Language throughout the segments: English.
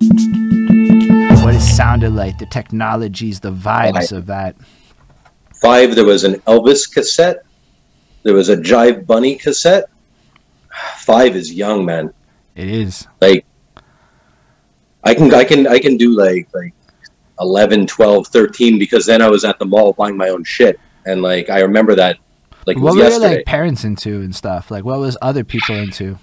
What it sounded like, the technologies, the vibes of that. 5, there was an Elvis cassette. There was a Jive Bunny cassette. 5 is young, man. It is. Like, I can do like 11, 12, 13 because then I was at the mall buying my own shit, and like I remember that. Like, What it was were yesterday. your like parents into and stuff? Like, what was other people into?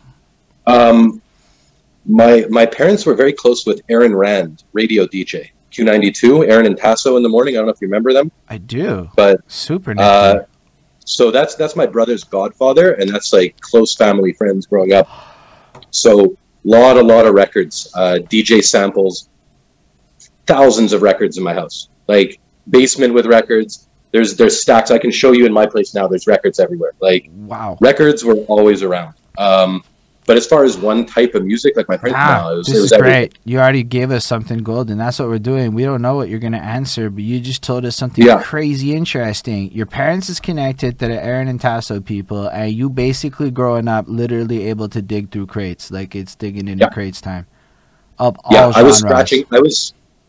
My parents were very close with Aaron Rand, radio DJ, Q92, Aaron and Tasso in the morning. I don't know if you remember them. I do. But super nifty. so that's my brother's godfather, and that's like close family friends growing up. So lot of records, DJ samples, thousands of records in my house. Like basement with records. There's stacks. I can show you in my place now. There's records everywhere. Like Wow. records were always around. But as far as one type of music, like my parents, no, This it was is everything. great. You already gave us something golden. That's what we're doing. We don't know what you're going to answer, but you just told us something Yeah. crazy interesting. Your parents is connected to the Aaron and Tasso people, and you basically growing up literally able to dig through crates like it's digging into crates time. Of all Yeah, I was genres. scratching.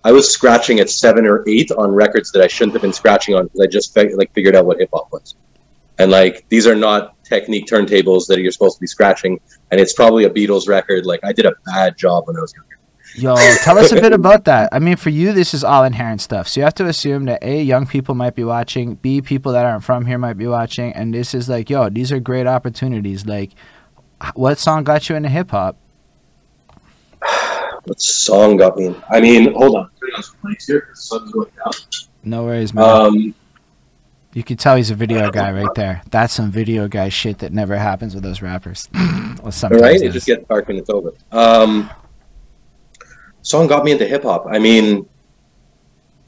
I was scratching at 7 or 8 on records that I shouldn't have been scratching on because I just figured out what hip hop was. And like these are not Technique turntables that you're supposed to be scratching, and it's probably a Beatles record. Like I did a bad job when I was younger. Yo, tell us a bit about that. I mean, for you, this is all inherent stuff. So you have to assume that A, young people might be watching, B, people that aren't from here might be watching, and this is like, yo, these are great opportunities. Like, what song got you into hip hop? What song got me? I mean, hold on. Turn on some lights here. The sun's going down. No worries, man. You can tell he's a video guy right there. That's some video guy shit that never happens with those rappers. Well, sometimes Right? It does. just gets dark and it's over. Song got me into hip hop. I mean,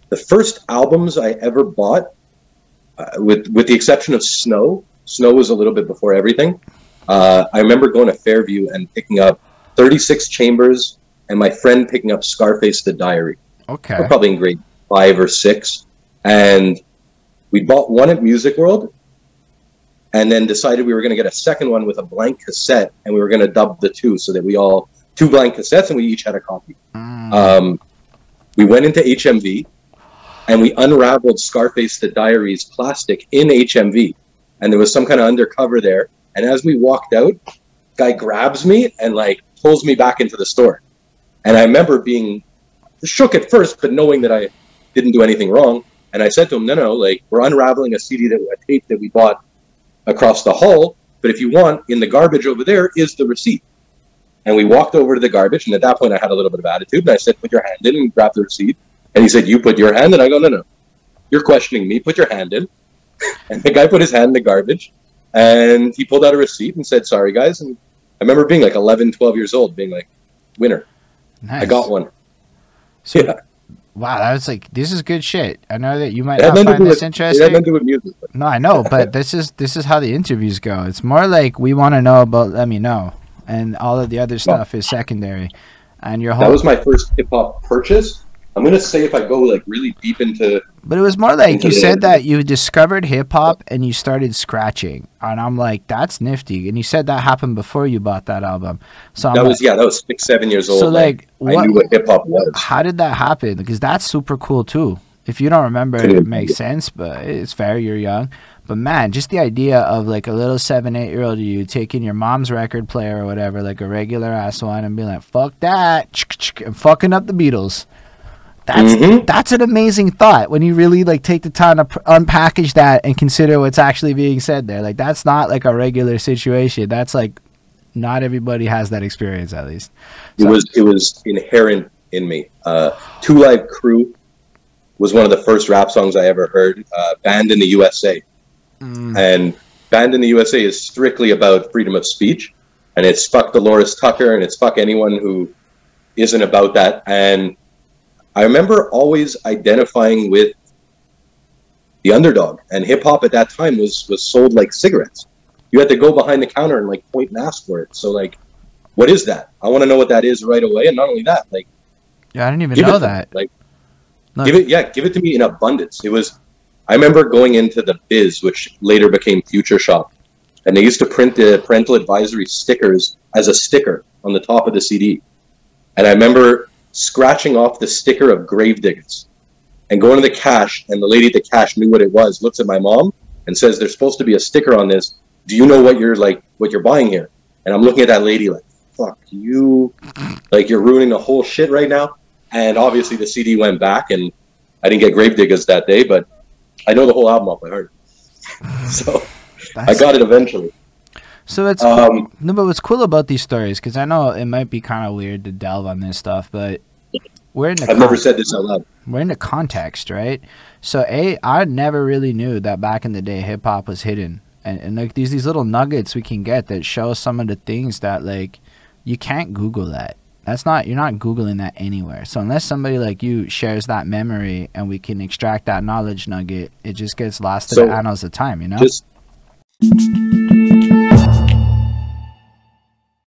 the first albums I ever bought, with the exception of Snow was a little bit before everything. I remember going to Fairview and picking up 36 Chambers, and my friend picking up Scarface the Diary. Okay. We're probably in grade 5 or 6, and we bought one at Music World, and then decided we were going to get a second one with a blank cassette, and we were going to dub the two so that we all 2 blank cassettes, and we each had a copy. We went into HMV, and we unraveled Scarface the Diary's plastic in HMV, and there was some kind of undercover there. And as we walked out, guy grabs me and like pulls me back into the store. And I remember being shook at first, but knowing that I didn't do anything wrong. And I said to him, no, like we're unraveling a tape that we bought across the hall. But if you want, in the garbage over there is the receipt. And we walked over to the garbage. And at that point, I had a little bit of attitude. And I said, put your hand in, and grab the receipt. And he said, you put your hand in. I go, no. You're questioning me. Put your hand in. And the guy put his hand in the garbage. And he pulled out a receipt and said, sorry, guys. And I remember being like 11, 12 years old, being like, winner. Nice. I got one. So, Yeah. wow, that was like, this is good shit. I know that you might It had not nothing to find do this with- interesting. It had nothing to do with music. But No, I know, but this is how the interviews go. It's more like we want to know about Lemme Kno, and all of the other stuff is secondary. And your whole that was my first hip hop purchase. I'm gonna say if I go like really deep into, But it was more like into you the- said that you discovered hip hop and you started scratching, and I'm like, that's nifty. And you said that happened before you bought that album. So I'm that like, was 6, 7 years old. so like, I knew what hip hop was. how did that happen? Because that's super cool too. If you don't remember, it makes sense, but it's fair. You're young. But man, just the idea of like a little 7, 8-year-old you taking your mom's record player or whatever, like a regular ass one, and being like, fuck that, and fucking up the Beatles. That's an amazing thought when you really like take the time to unpackage that and consider what's actually being said there. Like that's not like a regular situation. That's like not everybody has that experience, at least. So, It was inherent in me. 2 Live Crew was one of the first rap songs I ever heard. Banned in the USA, and Banned in the USA is strictly about freedom of speech, and it's fuck Dolores Tucker and it's fuck anyone who isn't about that. And I remember always identifying with the underdog, and hip hop at that time was sold like cigarettes. You had to go behind the counter and like point and ask for it. So like, what is that? I want to know what that is right away. And not only that, like, yeah, I didn't even give know it to me. that. Like, Look. give it to me in abundance. I remember going into the Biz, which later became Future Shop, and they used to print the parental advisory stickers as a sticker on the top of the CD. And I remember scratching off the sticker of Gravediggers and going to the cash, and the lady at the cash knew what it was, looks at my mom and says, there's supposed to be a sticker on this. Do you know what you're buying here? And I'm looking at that lady like, fuck you. Like, you're ruining the whole shit right now. And obviously the CD went back, and I didn't get Gravediggers that day, but I know the whole album off by heart. So I got it eventually. So it's cool. No, but what's cool about these stories, because I know it might be kind of weird to delve on this stuff, but we're in the I've never said this out loud. We're in the context, right? So I never really knew that back in the day hip hop was hidden, and like these little nuggets we can get that show some of the things that like you can't Google that. You're not Googling that anywhere. So unless somebody like you shares that memory and we can extract that knowledge nugget, it just gets lost to the annals of time, you know?